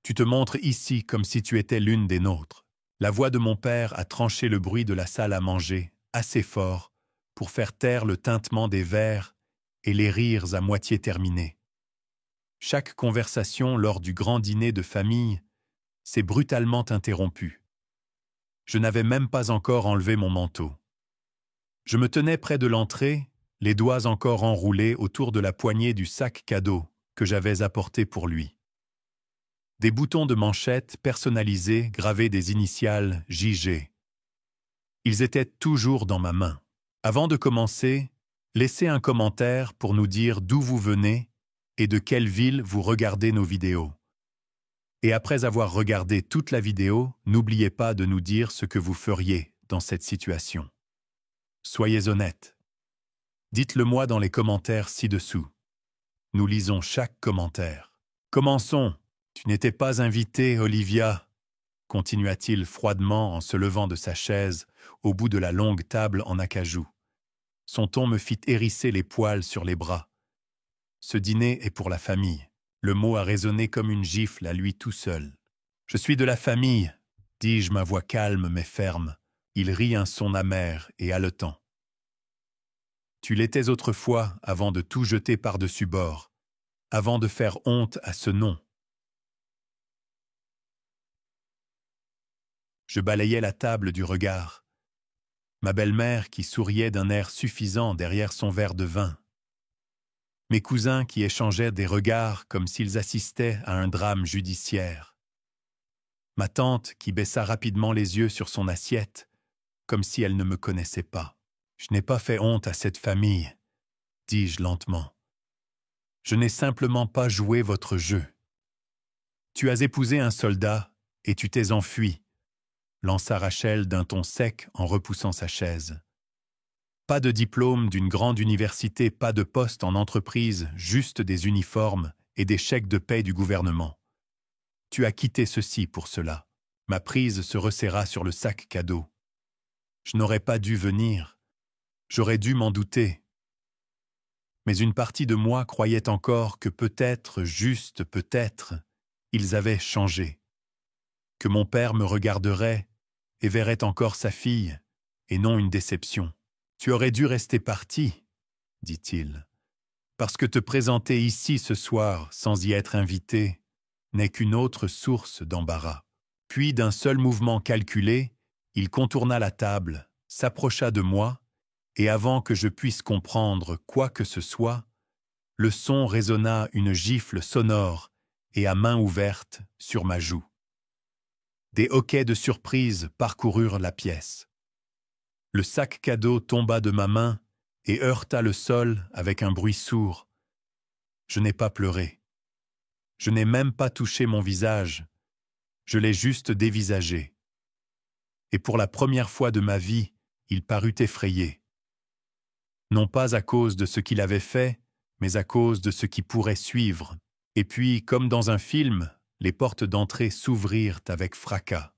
Tu te montres ici comme si tu étais l'une des nôtres. La voix de mon père a tranché le bruit de la salle à manger, assez fort, pour faire taire le tintement des verres et les rires à moitié terminés. Chaque conversation lors du grand dîner de famille s'est brutalement interrompue. Je n'avais même pas encore enlevé mon manteau. Je me tenais près de l'entrée, les doigts encore enroulés autour de la poignée du sac cadeau que j'avais apporté pour lui. Des boutons de manchette personnalisés gravés des initiales JG. Ils étaient toujours dans ma main. Avant de commencer, laissez un commentaire pour nous dire d'où vous venez et de quelle ville vous regardez nos vidéos. Et après avoir regardé toute la vidéo, n'oubliez pas de nous dire ce que vous feriez dans cette situation. Soyez honnête. Dites-le-moi dans les commentaires ci-dessous. Nous lisons chaque commentaire. Commençons. Tu n'étais pas invitée, Olivia, continua-t-il froidement en se levant de sa chaise au bout de la longue table en acajou. Son ton me fit hérisser les poils sur les bras. Ce dîner est pour la famille. Le mot a résonné comme une gifle à lui tout seul. Je suis de la famille, dis-je ma voix calme mais ferme. Il rit un son amer et haletant. Tu l'étais autrefois avant de tout jeter par-dessus bord, avant de faire honte à ce nom. Je balayais la table du regard. Ma belle-mère qui souriait d'un air suffisant derrière son verre de vin. Mes cousins qui échangeaient des regards comme s'ils assistaient à un drame judiciaire. Ma tante qui baissa rapidement les yeux sur son assiette, comme si elle ne me connaissait pas. Je n'ai pas fait honte à cette famille, dis-je lentement. Je n'ai simplement pas joué votre jeu. Tu as épousé un soldat et tu t'es enfui, lança Rachel d'un ton sec en repoussant sa chaise. Pas de diplôme d'une grande université, pas de poste en entreprise, juste des uniformes et des chèques de paie du gouvernement. Tu as quitté ceci pour cela. Ma prise se resserra sur le sac cadeau. Je n'aurais pas dû venir. J'aurais dû m'en douter. Mais une partie de moi croyait encore que peut-être, juste peut-être, ils avaient changé. Que mon père me regarderait et verrait encore sa fille, et non une déception. Tu aurais dû rester parti, dit-il, parce que te présenter ici ce soir sans y être invité n'est qu'une autre source d'embarras. Puis d'un seul mouvement calculé, il contourna la table, s'approcha de moi, et avant que je puisse comprendre quoi que ce soit, le son résonna une gifle sonore et à main ouverte sur ma joue. Des hoquets de surprise parcoururent la pièce. Le sac cadeau tomba de ma main et heurta le sol avec un bruit sourd. Je n'ai pas pleuré. Je n'ai même pas touché mon visage. Je l'ai juste dévisagé. Et pour la première fois de ma vie, il parut effrayé. Non pas à cause de ce qu'il avait fait, mais à cause de ce qui pourrait suivre. Et puis, comme dans un film, les portes d'entrée s'ouvrirent avec fracas.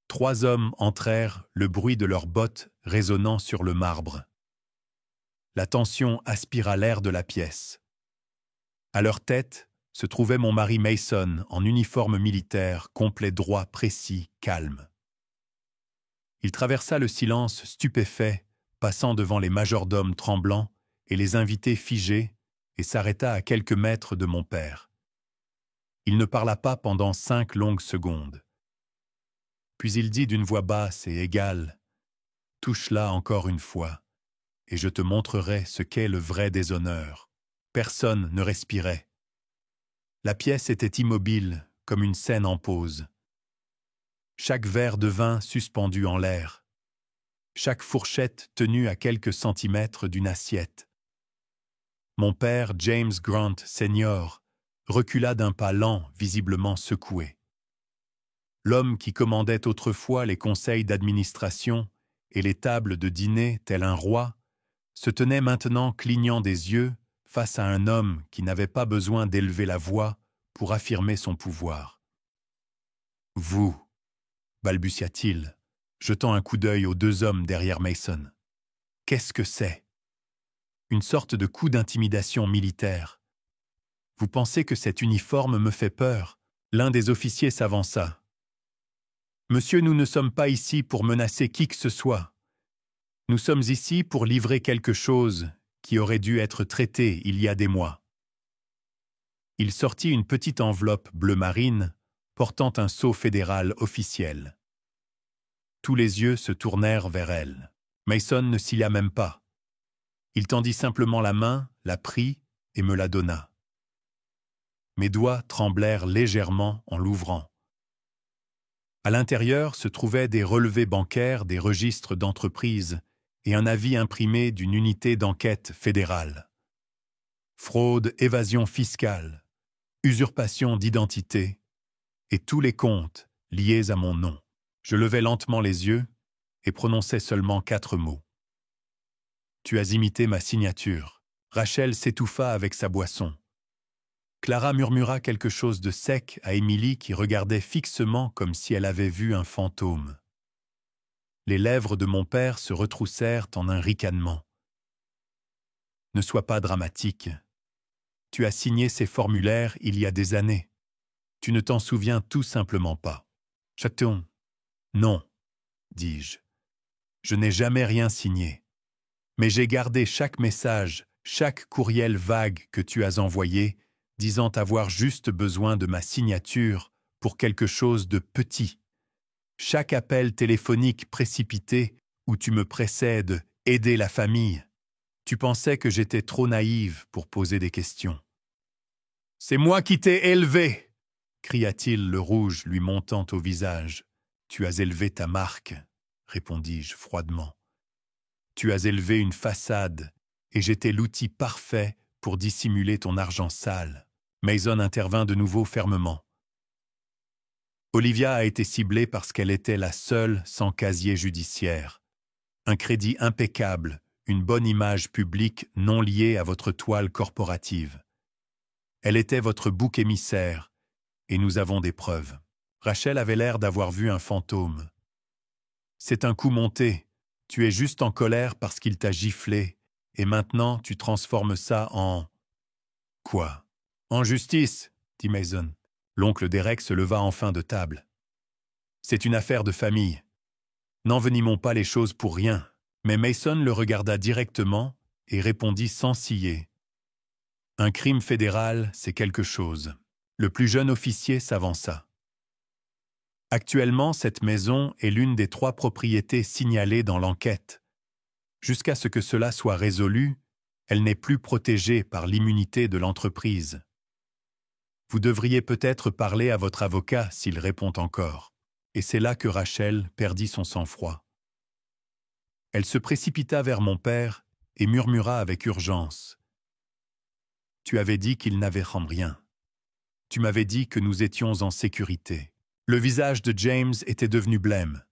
3 hommes entrèrent, le bruit de leurs bottes résonnant sur le marbre. La tension aspira l'air de la pièce. À leur tête se trouvait mon mari Mason en uniforme militaire, complet droit, précis, calme. Il traversa le silence stupéfait, passant devant les majordomes tremblants et les invités figés, et s'arrêta à quelques mètres de mon père. Il ne parla pas pendant 5 longues secondes. Puis il dit d'une voix basse et égale, « Touche-la encore une fois, et je te montrerai ce qu'est le vrai déshonneur. » Personne ne respirait. La pièce était immobile, comme une scène en pause. Chaque verre de vin suspendu en l'air. Chaque fourchette tenue à quelques centimètres d'une assiette. Mon père, James Grant Senior, recula d'un pas lent, visiblement secoué. L'homme qui commandait autrefois les conseils d'administration et les tables de dîner tel un roi, se tenait maintenant clignant des yeux face à un homme qui n'avait pas besoin d'élever la voix pour affirmer son pouvoir. « Vous » balbutia-t-il, jetant un coup d'œil aux 2 hommes derrière Mason. « Qu'est-ce que c'est » Une sorte de coup d'intimidation militaire. « Vous pensez que cet uniforme me fait peur ?» L'un des officiers s'avança. « Monsieur, nous ne sommes pas ici pour menacer qui que ce soit. Nous sommes ici pour livrer quelque chose qui aurait dû être traité il y a des mois. » Il sortit une petite enveloppe bleu marine portant un sceau fédéral officiel. Tous les yeux se tournèrent vers elle. Mason ne cilla même pas. Il tendit simplement la main, la prit et me la donna. Mes doigts tremblèrent légèrement en l'ouvrant. À l'intérieur se trouvaient des relevés bancaires des registres d'entreprise et un avis imprimé d'une unité d'enquête fédérale. Fraude, évasion fiscale, usurpation d'identité et tous les comptes liés à mon nom. Je levai lentement les yeux et prononçai seulement 4 mots. « Tu as imité ma signature. » Rachel s'étouffa avec sa boisson. Clara murmura quelque chose de sec à Émilie qui regardait fixement comme si elle avait vu un fantôme. Les lèvres de mon père se retroussèrent en un ricanement. « Ne sois pas dramatique. Tu as signé ces formulaires il y a des années. Tu ne t'en souviens tout simplement pas. »« Chaton, non, dis-je. Je n'ai jamais rien signé. Mais j'ai gardé chaque message, chaque courriel vague que tu as envoyé, disant avoir juste besoin de ma signature pour quelque chose de petit. Chaque appel téléphonique précipité où tu me pressais de aider la famille. Tu pensais que j'étais trop naïve pour poser des questions. « C'est moi qui t'ai élevé !» cria-t-il, le rouge lui montant au visage. « Tu as élevé ta marque, » répondis-je froidement. « Tu as élevé une façade, et j'étais l'outil parfait pour dissimuler ton argent sale. » Mason intervint de nouveau fermement. Olivia a été ciblée parce qu'elle était la seule sans casier judiciaire. Un crédit impeccable, une bonne image publique non liée à votre toile corporative. Elle était votre bouc émissaire, et nous avons des preuves. Rachel avait l'air d'avoir vu un fantôme. C'est un coup monté. Tu es juste en colère parce qu'il t'a giflé, et maintenant tu transformes ça en... Quoi? En justice, dit Mason. L'oncle Derek se leva enfin de table. C'est une affaire de famille. N'envenimons pas les choses pour rien. Mais Mason le regarda directement et répondit sans ciller. Un crime fédéral, c'est quelque chose. Le plus jeune officier s'avança. Actuellement, cette maison est l'une des 3 propriétés signalées dans l'enquête. Jusqu'à ce que cela soit résolu, elle n'est plus protégée par l'immunité de l'entreprise. Vous devriez peut-être parler à votre avocat s'il répond encore. Et c'est là que Rachel perdit son sang-froid. Elle se précipita vers mon père et murmura avec urgence. « Tu avais dit qu'il n'avait rien. Tu m'avais dit que nous étions en sécurité. » Le visage de James était devenu blême.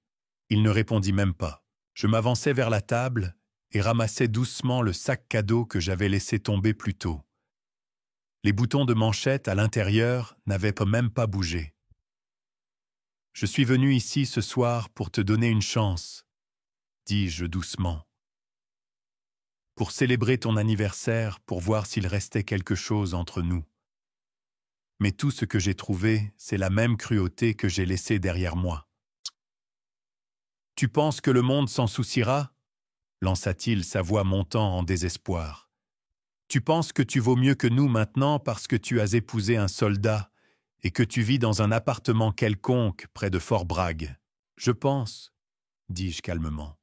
Il ne répondit même pas. Je m'avançai vers la table et ramassai doucement le sac cadeau que j'avais laissé tomber plus tôt. Les boutons de manchette à l'intérieur n'avaient même pas bougé. « Je suis venu ici ce soir pour te donner une chance, » dis-je doucement. « Pour célébrer ton anniversaire, pour voir s'il restait quelque chose entre nous. Mais tout ce que j'ai trouvé, c'est la même cruauté que j'ai laissée derrière moi. »« Tu penses que le monde s'en souciera ?» lança-t-il, sa voix montant en désespoir. « Tu penses que tu vaux mieux que nous maintenant parce que tu as épousé un soldat et que tu vis dans un appartement quelconque près de Fort Bragg. Je pense, dis-je calmement,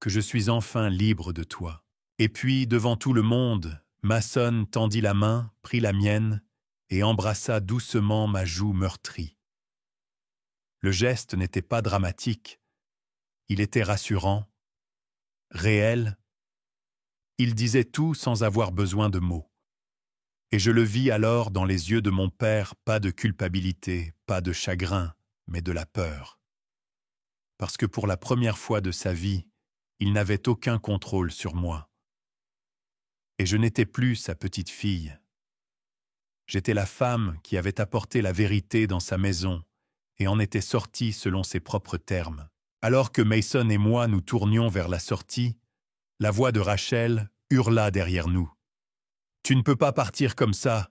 que je suis enfin libre de toi. » Et puis, devant tout le monde, Mason tendit la main, prit la mienne et embrassa doucement ma joue meurtrie. Le geste n'était pas dramatique. Il était rassurant, réel. Il disait tout sans avoir besoin de mots. Et je le vis alors dans les yeux de mon père, pas de culpabilité, pas de chagrin, mais de la peur. Parce que pour la première fois de sa vie, il n'avait aucun contrôle sur moi. Et je n'étais plus sa petite fille. J'étais la femme qui avait apporté la vérité dans sa maison et en était sortie selon ses propres termes. Alors que Mason et moi nous tournions vers la sortie, la voix de Rachel hurla derrière nous. « Tu ne peux pas partir comme ça.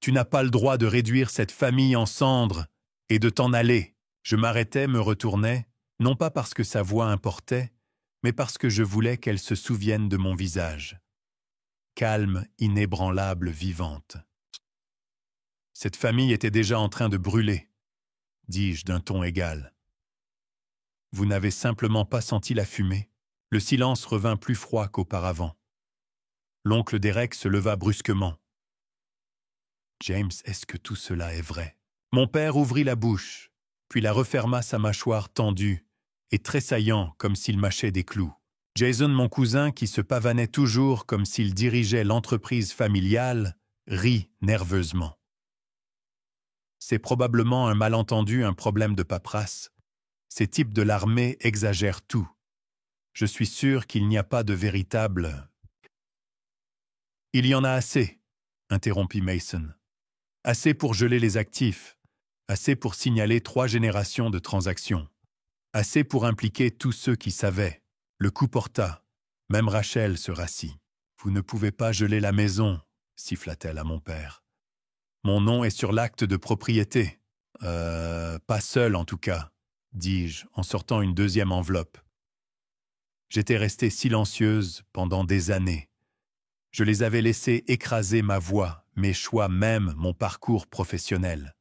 Tu n'as pas le droit de réduire cette famille en cendres et de t'en aller. Je m'arrêtais, me retournais, non pas parce que sa voix importait, mais parce que je voulais qu'elle se souvienne de mon visage. Calme, inébranlable, vivante. Cette famille était déjà en train de brûler, dis-je d'un ton égal. Vous n'avez simplement pas senti la fumée. Le silence revint plus froid qu'auparavant. L'oncle Derek se leva brusquement. James, est-ce que tout cela est vrai? Mon père ouvrit la bouche, puis la referma, sa mâchoire tendue et tressaillant comme s'il mâchait des clous. Jason, mon cousin, qui se pavanait toujours comme s'il dirigeait l'entreprise familiale, rit nerveusement. C'est probablement un malentendu, un problème de paperasse. Ces types de l'armée exagèrent tout. Je suis sûr qu'il n'y a pas de véritable... Il y en a assez, interrompit Mason. Assez pour geler les actifs, assez pour signaler 3 générations de transactions, assez pour impliquer tous ceux qui savaient. Le coup porta. Même Rachel se rassit. Vous ne pouvez pas geler la maison, siffla-t-elle à mon père. Mon nom est sur l'acte de propriété. Pas seul en tout cas, dis-je en sortant une deuxième enveloppe. J'étais restée silencieuse pendant des années. Je les avais laissés écraser ma voix, mes choix, même mon parcours professionnel.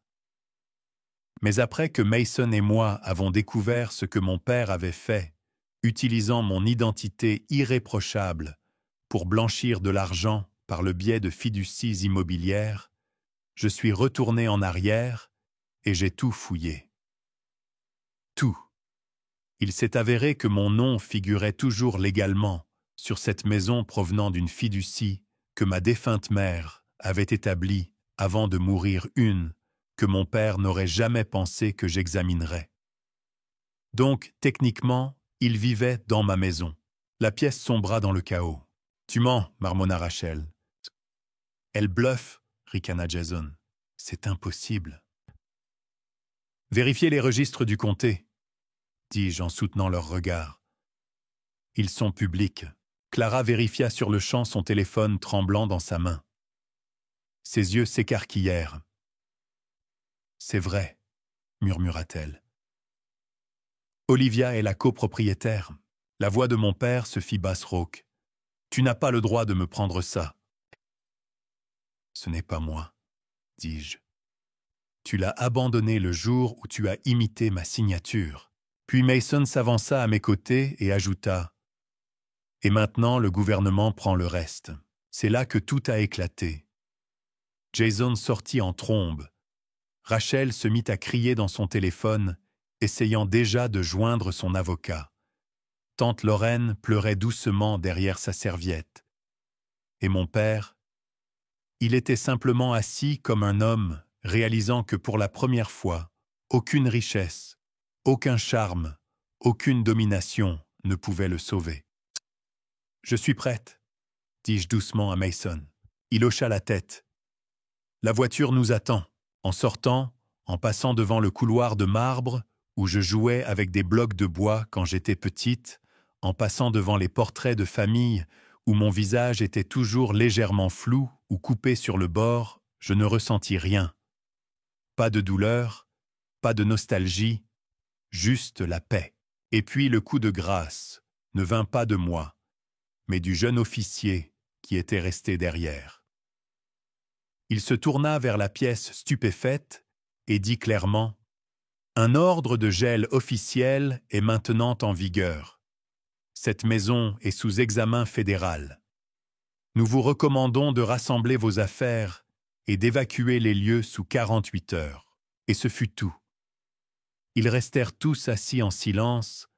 Mais après que Mason et moi avons découvert ce que mon père avait fait, utilisant mon identité irréprochable pour blanchir de l'argent par le biais de fiducies immobilières, je suis retourné en arrière et j'ai tout fouillé. Tout. Il s'est avéré que mon nom figurait toujours légalement sur cette maison provenant d'une fiducie que ma défunte mère avait établie avant de mourir, une que mon père n'aurait jamais pensé que j'examinerais. Donc, techniquement, il vivait dans ma maison. La pièce sombra dans le chaos. « Tu mens, marmonna Rachel. »« Elle bluffe, ricana Jason. C'est impossible. »« Vérifiez les registres du comté, dis-je en soutenant leur regard. Ils sont publics. Clara vérifia sur le champ, son téléphone tremblant dans sa main. Ses yeux s'écarquillèrent. C'est vrai, murmura-t-elle. Olivia est la copropriétaire. La voix de mon père se fit basse rauque. Tu n'as pas le droit de me prendre ça. Ce n'est pas moi, dis-je. Tu l'as abandonné le jour où tu as imité ma signature. Puis Mason s'avança à mes côtés et ajouta « Et maintenant, le gouvernement prend le reste. » C'est là que tout a éclaté. Jason sortit en trombe. Rachel se mit à crier dans son téléphone, essayant déjà de joindre son avocat. Tante Lorraine pleurait doucement derrière sa serviette. Et mon père, il était simplement assis comme un homme, réalisant que pour la première fois, aucune richesse, aucun charme, aucune domination ne pouvait le sauver. « Je suis prête, » dis-je doucement à Mason. Il hocha la tête. « La voiture nous attend. » En sortant, en passant devant le couloir de marbre où je jouais avec des blocs de bois quand j'étais petite, en passant devant les portraits de famille où mon visage était toujours légèrement flou ou coupé sur le bord, je ne ressentis rien. Pas de douleur, pas de nostalgie, juste la paix. Et puis le coup de grâce ne vint pas de moi, mais du jeune officier qui était resté derrière. Il se tourna vers la pièce stupéfaite et dit clairement « Un ordre de gel officiel est maintenant en vigueur. Cette maison est sous examen fédéral. Nous vous recommandons de rassembler vos affaires et d'évacuer les lieux sous 48 heures. » Et ce fut tout. Ils restèrent tous assis en silence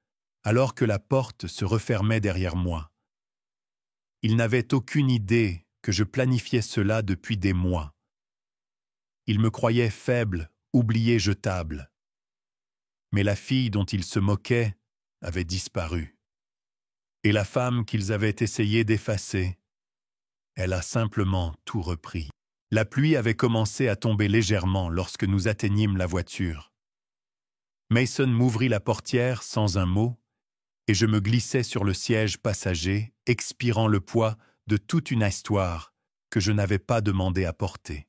alors que la porte se refermait derrière moi. Ils n'avaient aucune idée que je planifiais cela depuis des mois. Ils me croyaient faible, oublié, jetable. Mais la fille dont ils se moquaient avait disparu. Et la femme qu'ils avaient essayé d'effacer, elle a simplement tout repris. La pluie avait commencé à tomber légèrement lorsque nous atteignîmes la voiture. Mason m'ouvrit la portière sans un mot et je me glissai sur le siège passager, expirant le poids de toute une histoire que je n'avais pas demandé à porter.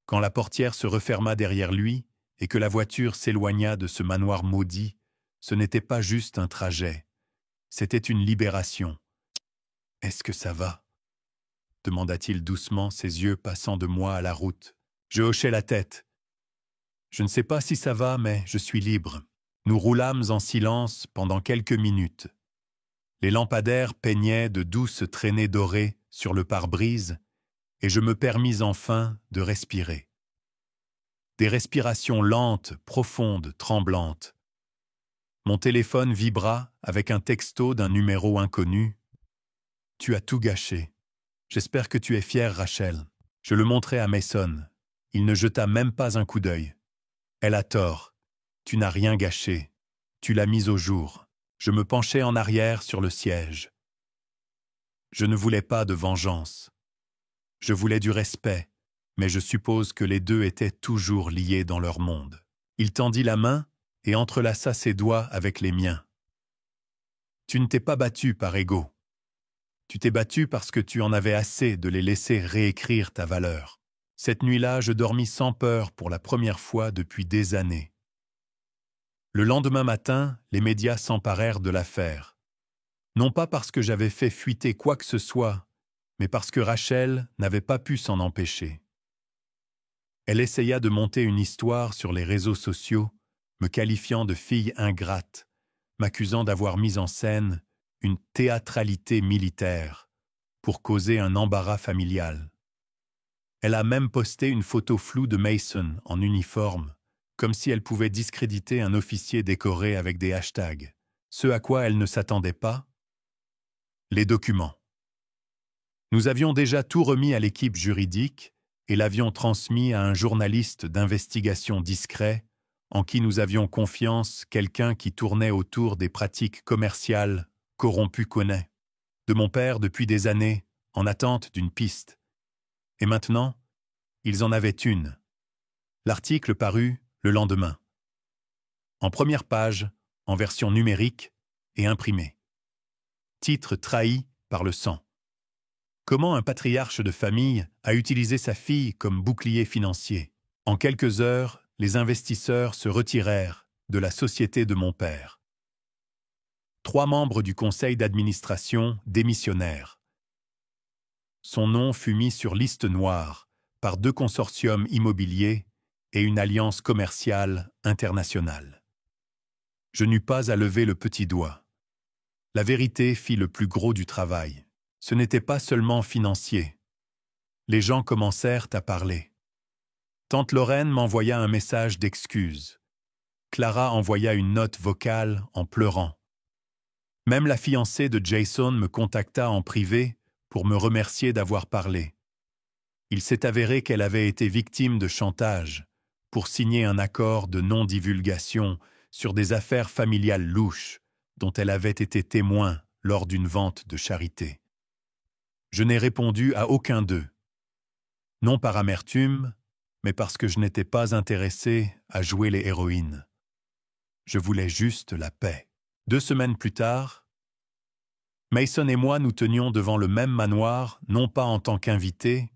Quand la portière se referma derrière lui et que la voiture s'éloigna de ce manoir maudit, ce n'était pas juste un trajet, c'était une libération. « Est-ce que ça va ?» demanda-t-il doucement, ses yeux passant de moi à la route. Je hochai la tête. « Je ne sais pas si ça va, mais je suis libre. » Nous roulâmes en silence pendant quelques minutes. Les lampadaires peignaient de douces traînées dorées sur le pare-brise et je me permis enfin de respirer. Des respirations lentes, profondes, tremblantes. Mon téléphone vibra avec un texto d'un numéro inconnu. « Tu as tout gâché. J'espère que tu es fière, Rachel. » Je le montrai à Mason. Il ne jeta même pas un coup d'œil. « Elle a tort. Tu n'as rien gâché. Tu l'as mise au jour. » Je me penchai en arrière sur le siège. Je ne voulais pas de vengeance. Je voulais du respect, mais je suppose que les deux étaient toujours liés dans leur monde. Il tendit la main et entrelaça ses doigts avec les miens. « Tu ne t'es pas battu par ego. Tu t'es battu parce que tu en avais assez de les laisser réécrire ta valeur. Cette nuit-là, je dormis sans peur pour la première fois depuis des années. » Le lendemain matin, les médias s'emparèrent de l'affaire. Non pas parce que j'avais fait fuiter quoi que ce soit, mais parce que Rachel n'avait pas pu s'en empêcher. Elle essaya de monter une histoire sur les réseaux sociaux, me qualifiant de fille ingrate, m'accusant d'avoir mis en scène une théâtralité militaire pour causer un embarras familial. Elle a même posté une photo floue de Mason en uniforme, comme si elle pouvait discréditer un officier décoré avec des hashtags. Ce à quoi elle ne s'attendait pas? Les documents. Nous avions déjà tout remis à l'équipe juridique et l'avions transmis à un journaliste d'investigation discret en qui nous avions confiance, quelqu'un qui tournait autour des pratiques commerciales corrompues connaît. De mon père depuis des années, en attente d'une piste. Et maintenant, ils en avaient une. L'article parut le lendemain. En première page, en version numérique et imprimée. Titre trahi par le sang. Comment un patriarche de famille a utilisé sa fille comme bouclier financier. En quelques heures, les investisseurs se retirèrent de la société de mon père. 3 membres du conseil d'administration démissionnèrent. Son nom fut mis sur liste noire par 2 consortiums immobiliers et une alliance commerciale internationale. Je n'eus pas à lever le petit doigt. La vérité fit le plus gros du travail. Ce n'était pas seulement financier. Les gens commencèrent à parler. Tante Lorraine m'envoya un message d'excuse. Clara envoya une note vocale en pleurant. Même la fiancée de Jason me contacta en privé pour me remercier d'avoir parlé. Il s'est avéré qu'elle avait été victime de chantage pour signer un accord de non-divulgation sur des affaires familiales louches dont elle avait été témoin lors d'une vente de charité. Je n'ai répondu à aucun d'eux. Non par amertume, mais parce que je n'étais pas intéressé à jouer les héroïnes. Je voulais juste la paix. 2 semaines plus tard, Mason et moi nous tenions devant le même manoir, non pas en tant qu'invités,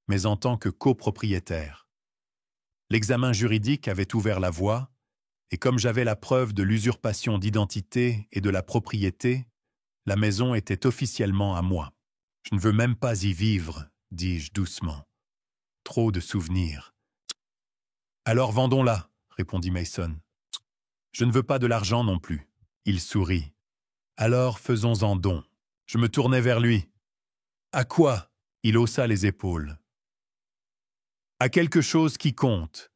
mais en tant que copropriétaires. L'examen juridique avait ouvert la voie, et comme j'avais la preuve de l'usurpation d'identité et de la propriété, la maison était officiellement à moi. Je ne veux même pas y vivre, dis-je doucement. Trop de souvenirs. Alors vendons-la, répondit Mason. Je ne veux pas de l'argent non plus. Il sourit. Alors faisons-en don. Je me tournai vers lui. À quoi? Il haussa les épaules. À quelque chose qui compte.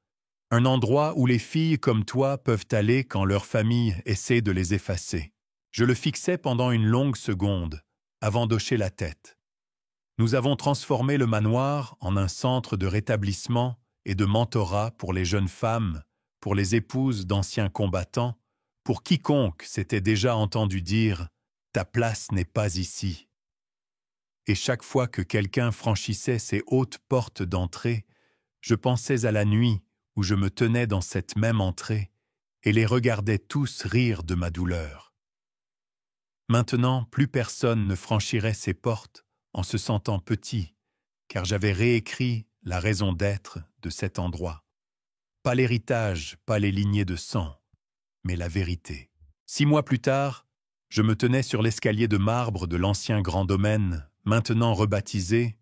Un endroit où les filles comme toi peuvent aller quand leur famille essaie de les effacer. Je le fixai pendant une longue seconde, avant d'hocher la tête. Nous avons transformé le manoir en un centre de rétablissement et de mentorat pour les jeunes femmes, pour les épouses d'anciens combattants, pour quiconque s'était déjà entendu dire « ta place n'est pas ici ». Et chaque fois que quelqu'un franchissait ces hautes portes d'entrée, je pensais à la nuit où je me tenais dans cette même entrée et les regardais tous rire de ma douleur. Maintenant, plus personne ne franchirait ces portes en se sentant petit, car j'avais réécrit la raison d'être de cet endroit. Pas l'héritage, pas les lignées de sang, mais la vérité. 6 mois plus tard, je me tenais sur l'escalier de marbre de l'ancien grand domaine, maintenant rebaptisé,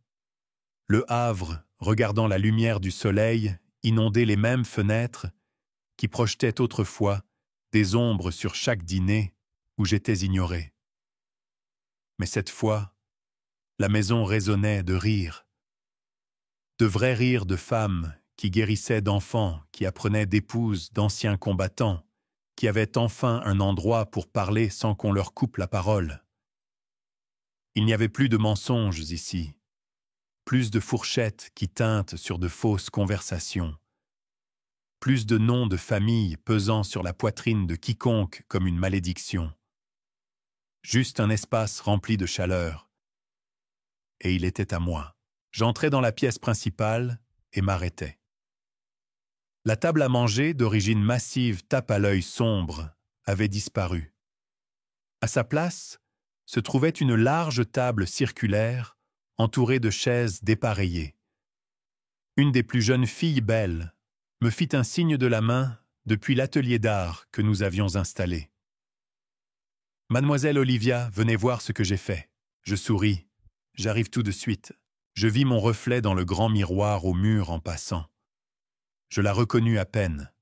Le Havre, regardant la lumière du soleil inonder les mêmes fenêtres qui projetaient autrefois des ombres sur chaque dîner où j'étais ignoré. Mais cette fois, la maison résonnait de rires, de vrais rires de femmes qui guérissaient d'enfants, qui apprenaient d'épouses d'anciens combattants, qui avaient enfin un endroit pour parler sans qu'on leur coupe la parole. Il n'y avait plus de mensonges ici, plus de fourchettes qui teintent sur de fausses conversations, plus de noms de famille pesant sur la poitrine de quiconque comme une malédiction. Juste un espace rempli de chaleur. Et il était à moi. J'entrais dans la pièce principale et m'arrêtais. La table à manger, d'origine massive tape à l'œil sombre, avait disparu. À sa place, se trouvait une large table circulaire, entourée de chaises dépareillées. Une des plus jeunes filles belles me fit un signe de la main depuis l'atelier d'art que nous avions installé. « Mademoiselle Olivia, venez voir ce que j'ai fait. » Je souris. « J'arrive tout de suite. » Je vis mon reflet dans le grand miroir au mur en passant. Je la reconnus à peine.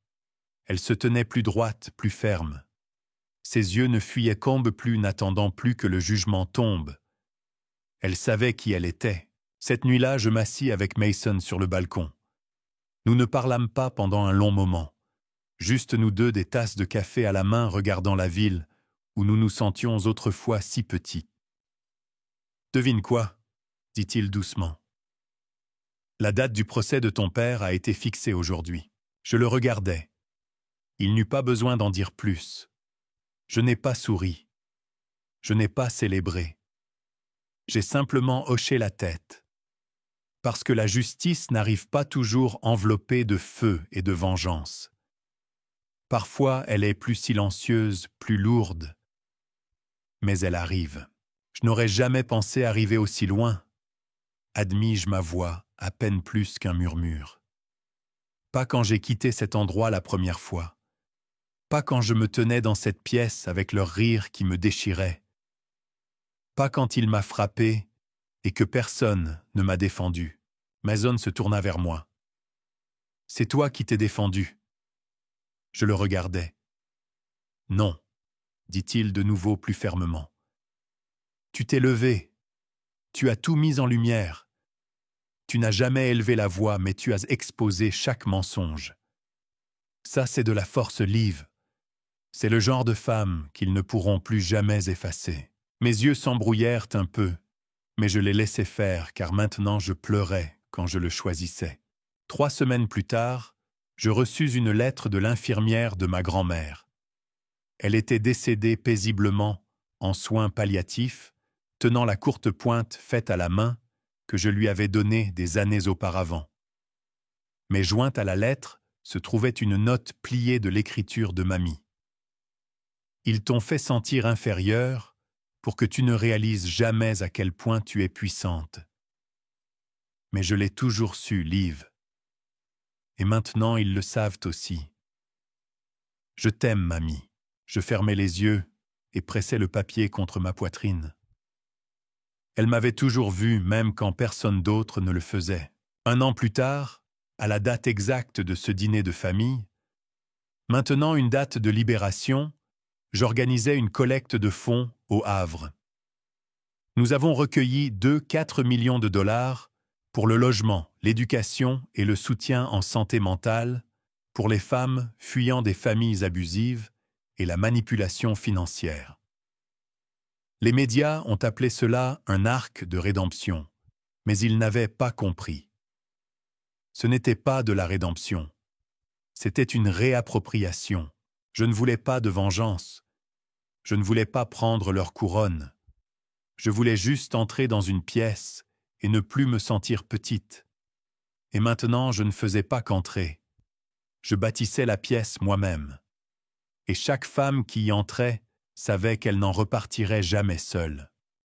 Elle se tenait plus droite, plus ferme. Ses yeux ne fuyaient combe plus, n'attendant plus que le jugement tombe. Elle savait qui elle était. Cette nuit-là, je m'assis avec Mason sur le balcon. Nous ne parlâmes pas pendant un long moment. Juste nous deux, des tasses de café à la main, regardant la ville, où nous nous sentions autrefois si petits. « Devine quoi ?» dit-il doucement. « La date du procès de ton père a été fixée aujourd'hui. » Je le regardais. Il n'eut pas besoin d'en dire plus. Je n'ai pas souri. Je n'ai pas célébré. J'ai simplement hoché la tête. Parce que la justice n'arrive pas toujours enveloppée de feu et de vengeance. Parfois, elle est plus silencieuse, plus lourde. Mais elle arrive. Je n'aurais jamais pensé arriver aussi loin. Admis-je ma voix, à peine plus qu'un murmure. Pas quand j'ai quitté cet endroit la première fois. Pas quand je me tenais dans cette pièce avec leur rire qui me déchirait. Pas quand il m'a frappé et que personne ne m'a défendu. Mason se tourna vers moi. « C'est toi qui t'es défendu. » Je le regardais. « Non, » dit-il de nouveau plus fermement. « Tu t'es levé. Tu as tout mis en lumière. Tu n'as jamais élevé la voix, mais tu as exposé chaque mensonge. Ça, c'est de la force Liv. C'est le genre de femme qu'ils ne pourront plus jamais effacer. » Mes yeux s'embrouillèrent un peu, mais je les laissais faire, car maintenant je pleurais quand je le choisissais. 3 semaines plus tard, je reçus une lettre de l'infirmière de ma grand-mère. Elle était décédée paisiblement, en soins palliatifs, tenant la courte pointe faite à la main que je lui avais donnée des années auparavant. Mais jointe à la lettre se trouvait une note pliée de l'écriture de mamie. « Ils t'ont fait sentir inférieure pour que tu ne réalises jamais à quel point tu es puissante. Mais je l'ai toujours su, Liv. Et maintenant ils le savent aussi. Je t'aime, mamie. » Je fermais les yeux et pressais le papier contre ma poitrine. Elle m'avait toujours vu, même quand personne d'autre ne le faisait. 1 an plus tard, à la date exacte de ce dîner de famille, maintenant une date de libération, j'organisais une collecte de fonds au Havre. Nous avons recueilli 2,4 millions de dollars pour le logement, l'éducation et le soutien en santé mentale pour les femmes fuyant des familles abusives et la manipulation financière. Les médias ont appelé cela un arc de rédemption, mais ils n'avaient pas compris. Ce n'était pas de la rédemption, c'était une réappropriation. Je ne voulais pas de vengeance, je ne voulais pas prendre leur couronne. Je voulais juste entrer dans une pièce et ne plus me sentir petite. Et maintenant, je ne faisais pas qu'entrer. Je bâtissais la pièce moi-même. Et chaque femme qui y entrait savait qu'elle n'en repartirait jamais seule.